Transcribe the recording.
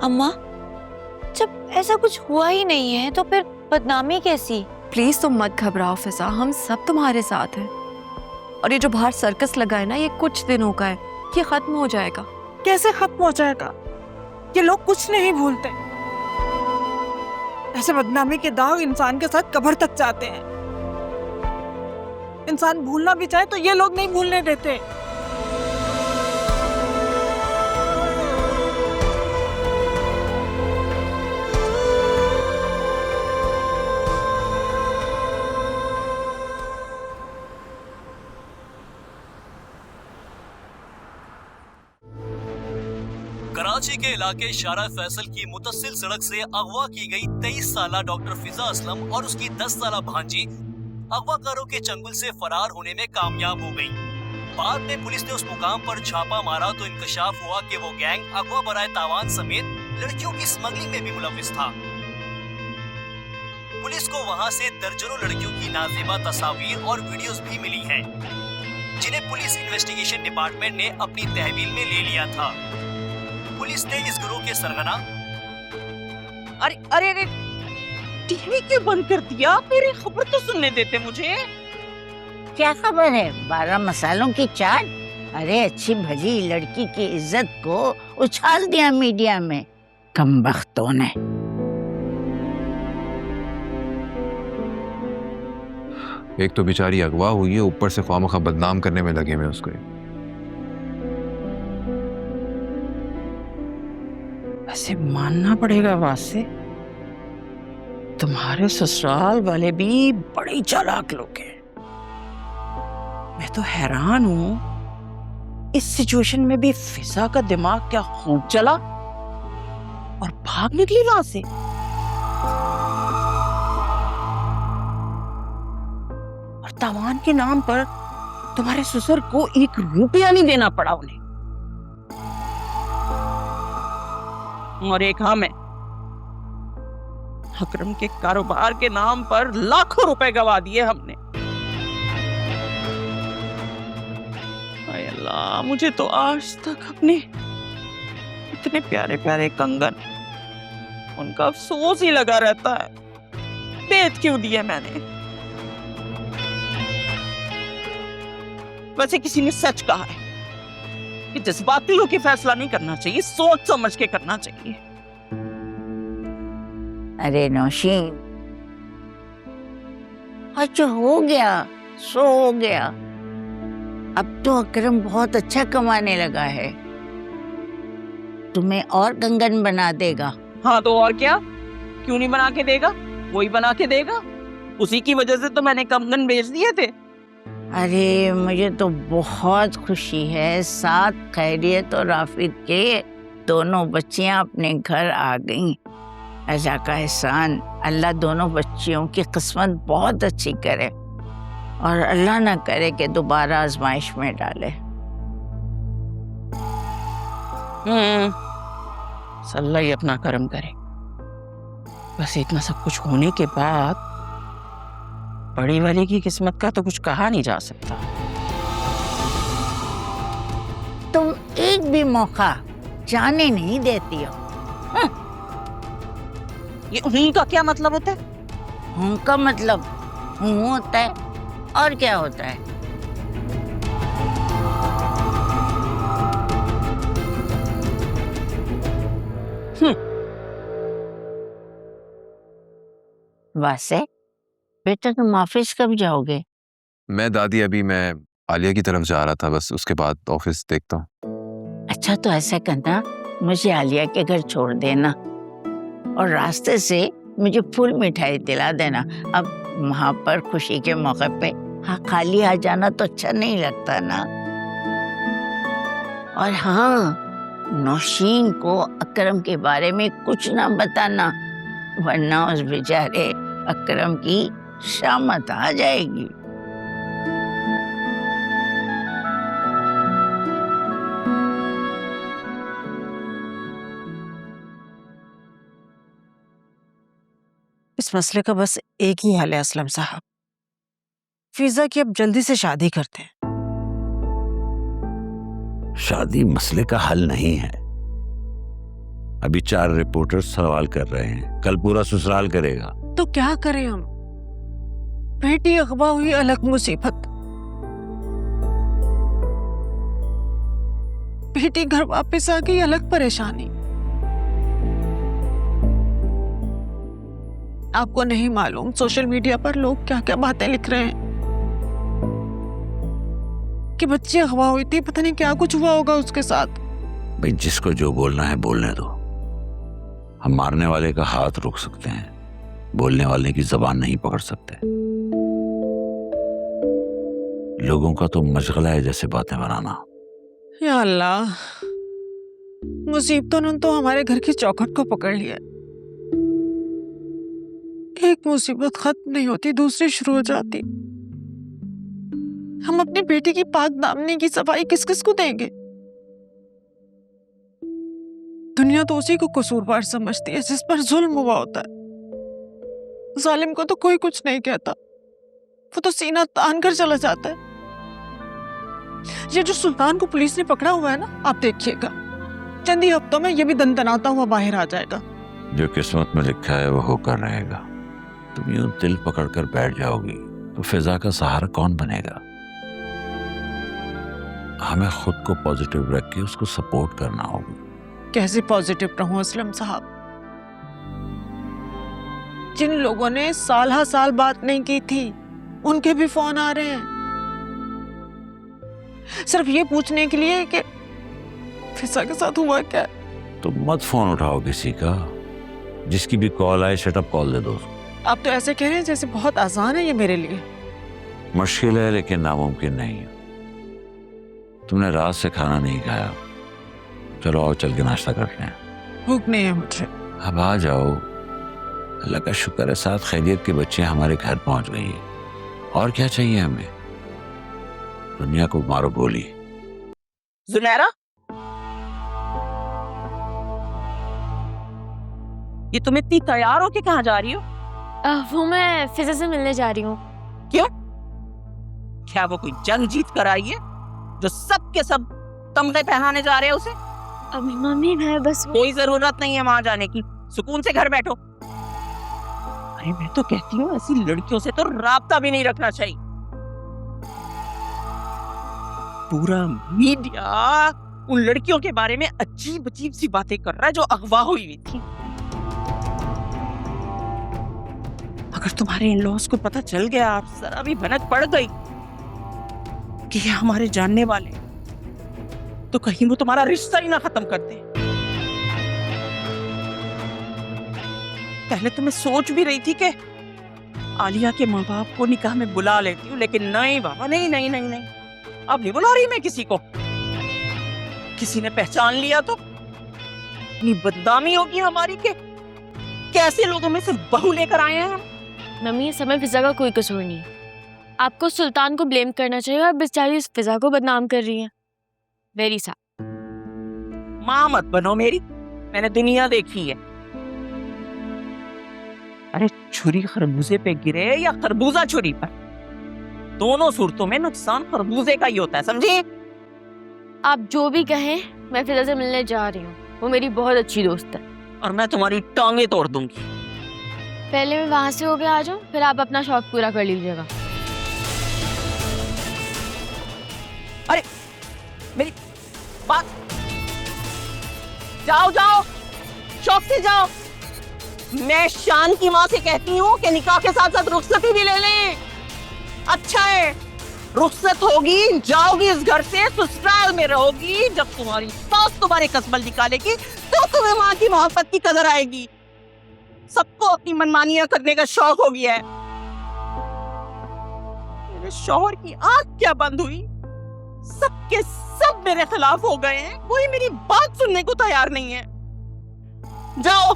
अम्मा, जब ऐसा कुछ हुआ ही नहीं है तो फिर बदनामी कैसी? प्लीज तुम मत घबराओ फिजा, हम सब तुम्हारे साथ हैं। और ये जो बाहर सर्कस लगा है ना, ये कुछ दिनों का है, ये खत्म हो जाएगा। कैसे खत्म हो जाएगा? ये लोग कुछ नहीं भूलते। ऐसे बदनामी के दाग इंसान के साथ कब्र तक जाते हैं। इंसान भूलना भी चाहे तो ये लोग नहीं भूलने देते। कराची के इलाके शारा फैसल की मुतसिल सड़क से अगवा की गई 23 साला डॉक्टर फिजा असलम और उसकी 10 साला भांजी अगवाकारों के चंगुल से फरार होने में कामयाब हो गई। बाद में पुलिस ने उस मुकाम पर छापा मारा तो इंकशाफ हुआ कि वो गैंग अगवा बराए तावान समेत लड़कियों की स्मगलिंग में भी मुलविस था। पुलिस को वहां से दर्जनों लड़कियों की नाज़ेबा तस्वीर और वीडियोस भी मिली हैं, जिन्हें पुलिस इन्वेस्टिगेशन डिपार्टमेंट ने अपनी तहवील में ले लिया था। पुलिस ने इस गिरोह के सरगना अरे अरे अरे, टीवी क्यों बंद कर दिया? मेरी खबर तो सुनने देते मुझे। क्या खबर है? 12 मसालों की चाट? अरे अच्छी भली लड़की की इज्जत को उछाल दिया मीडिया में, कमबख्तों ने। एक तो बेचारी अगवा हुई है, ऊपर से ख्वामखा बदनाम करने में लगे हुए उसको। वैसे मानना पड़ेगा वासे, तुम्हारे ससुराल वाले भी बड़े चालाक लोग हैं। मैं तो हैरान हूं, इस सिचुएशन में भी फिजा का दिमाग क्या खूब चला और भाग निकली वहां से। और तावान के नाम पर तुम्हारे ससुर को 1 रुपया नहीं देना पड़ा उन्हें। और एक हम है, अकरम के कारोबार के नाम पर लाखों रुपए गवा दिए हमने। हाय अल्लाह, मुझे तो आज तक अपने इतने प्यारे प्यारे कंगन, उनका अफसोस ही लगा रहता है। बेच क्यों दिए मैंने? वैसे किसी ने सच कहा है कि जज्बाती होकर फैसला नहीं करना चाहिए, सोच समझ के करना चाहिए। अरे नौशीन, अच्छा हो गया, सो हो गया। अब तो अकरम बहुत अच्छा कमाने लगा है, तुम्हें और कंगन बना देगा। हाँ तो और क्या, क्यों नहीं बना के देगा? वही बना के देगा। उसी की वजह से तो मैंने कंगन बेच दिए थे। अरे मुझे तो बहुत खुशी है, साथ खैरियत और आफियत के दोनों बच्चियां अपने घर आ गईं। अल्लाह का एहसान, अल्लाह दोनों बच्चियों की किस्मत बहुत अच्छी करे और अल्लाह ना करे कि दोबारा आजमाइश में डाले। अल्लाह ही अपना करम करे। बस इतना सब कुछ होने के बाद बड़ी वाली की किस्मत का तो कुछ कहा नहीं जा सकता। तुम एक भी मौका जाने नहीं देती हो। ये हूं का क्या मतलब होता है? हूं का मतलब हूं होता है, और क्या होता है? वासे बेटा, तुम ऑफिस कब जाओगे? मैं दादी, अभी मैं आलिया की तरफ जा रहा था, बस उसके बाद ऑफिस देखता हूँ। अच्छा तो ऐसा करना, मुझे आलिया के घर छोड़ देना और रास्ते से मुझे फूल मिठाई दिला देना। अब वहां पर खुशी के मौके पे हाँ खाली आ जाना तो अच्छा नहीं लगता ना। और हाँ, नौशीन को अकरम के बारे में कुछ ना बताना, वरना उस बेचारे अकरम की शामत आ जाएगी। इस मसले का बस एक ही हल है असलम साहब, फिजा की अब जल्दी से शादी करते हैं। शादी मसले का हल नहीं है। अभी 4 रिपोर्टर सवाल कर रहे हैं, कल पूरा ससुराल करेगा। तो क्या करें हम? बेटी अगवा हुई अलग मुसीबत, बेटी घर वापस आ गई अलग परेशानी। आपको नहीं मालूम सोशल मीडिया पर लोग क्या क्या बातें लिख रहे हैं कि बच्ची अगवा हुई थी, पता नहीं क्या कुछ हुआ होगा उसके साथ। भाई जिसको जो बोलना है बोलने दो। हम मारने वाले का हाथ रोक सकते हैं, बोलने वाले की जबान नहीं पकड़ सकते। लोगों का तो मशगला है जैसे बातें बनाना। या अल्लाह, मुसीबतों ने तो हमारे घर की चौखट को पकड़ लिया। एक मुसीबत खत्म नहीं होती, दूसरी शुरू हो जाती। हम अपनी बेटी की पाक दामनी की सफाई किस किस को देंगे? दुनिया तो उसी को कसूरवार समझती है जिस पर जुल्म हुआ होता है। जालिम को तो कोई कुछ नहीं कहता, वो तो सीना तान कर चला जाता है। ये जो सुल्तान को पुलिस ने पकड़ा हुआ है ना, आप देखिएगा चंद ही हफ्तों में ये भी दनदनाता हुआ बाहर आ जाएगा। जो किस्मत में लिखा है वो होकर रहेगा। तुम यूं दिल पकड़कर बैठ जाओगी तो फिजा का सहारा कौन बनेगा? हमें खुद को पॉजिटिव रख के उसको सपोर्ट करना होगा। कैसे पॉजिटिव रहूं असलम साहब? जिन लोगों ने साल हा साल बात नहीं की थी उनके भी फोन आ रहे हैं, सिर्फ ये पूछने के लिए कि फिजा के साथ हुआ क्या। तो मत फोन उठाओ किसी का, जिसकी भी कॉल आए शटअप कॉल दे दो। आप तो ऐसे कह रहे हैं जैसे बहुत आसान है ये मेरे लिए। मुश्किल है लेकिन नामुमकिन नहीं है। तुमने रात से खाना नहीं खाया, चलो आओ चल के नाश्ता करते हैं। भूख नहीं है मुझे। अब आ जाओ। अल्लाह का शुक्र है 7 खैरियत के बच्चे हमारे घर पहुंच गई है, और क्या चाहिए हमें? दुनिया को मारो गोली। जुनैरा, ये तुम इतनी तैयार हो के कहाँ जा रही हो? वो मैं फिजा से मिलने जा रही हूँ। क्यों? क्या वो कोई जंग जीत कर आई है जो सब के सब तमगे पहनाने जा रहे हैं उसे? अब मम्मी मैं बस कोई जरूरत नहीं है वहां जाने की, सुकून से घर बैठो। अरे मैं तो कहती हूँ ऐसी लड़कियों से तो राब्ता भी नहीं रखना चाहिए। पूरा मीडिया उन लड़कियों के बारे में अजीब अजीब सी बातें कर रहा है जो अगवा हुई थी। अगर तुम्हारे इन लॉस को पता चल गया, आप जरा भी भनक पड़ गई कि ये हमारे जानने वाले, तो कहीं वो तुम्हारा रिश्ता ही ना खत्म कर दे। पहले तो मैं सोच भी रही थी कि आलिया के माँ बाप को निकाह में बुला लेती हूँ, लेकिन नहीं बाबा, नहीं नहीं नहीं नहीं, अब नहीं बुला रही मैं किसी को। किसी ने पहचान लिया तो इतनी बदनामी होगी हमारी के कैसे लोगों में सिर्फ बहू लेकर आए हैं हम। मम्मी, इस समय फिजा का कोई कसूर नहीं है। आपको सुल्तान को ब्लेम करना चाहिए और बेचारी इस फिजा को बदनाम कर रही है। Very sad. माँ मत बनो मेरी, मैंने दुनिया देखी है। अरे छुरी खरबूजे पे गिरे या खरबूजा छुरी पर, दोनों सूरतों में नुकसान खरबूजे का ही होता है, समझे? आप जो भी कहें, मैं फिजा से मिलने जा रही हूँ। वो मेरी बहुत अच्छी दोस्त है। और मैं तुम्हारी टांगे तोड़ दूंगी। पहले मैं वहां से होके आ जाऊं, फिर आप अपना शौक पूरा कर लीजिएगा। अरे मेरी बात, जाओ जाओ, शौक से जाओ। मैं शान की माँ से कहती हूँ कि निकाह के साथ साथ रुखसती भी ले लें। अच्छा है, रुखसत होगी, जाओगी इस घर से, ससुराल में रहोगी। जब तुम्हारी सास तुम्हारे कसबल निकालेगी तो तुम्हें माँ की मोहब्बत की कदर आएगी। सबको अपनी मनमानियां करने का शौक हो गया है। मेरे शौहर की आंख क्या बंद हुई, सबके सब मेरे खिलाफ हो गए हैं, कोई मेरी बात सुनने को तैयार नहीं है। जाओ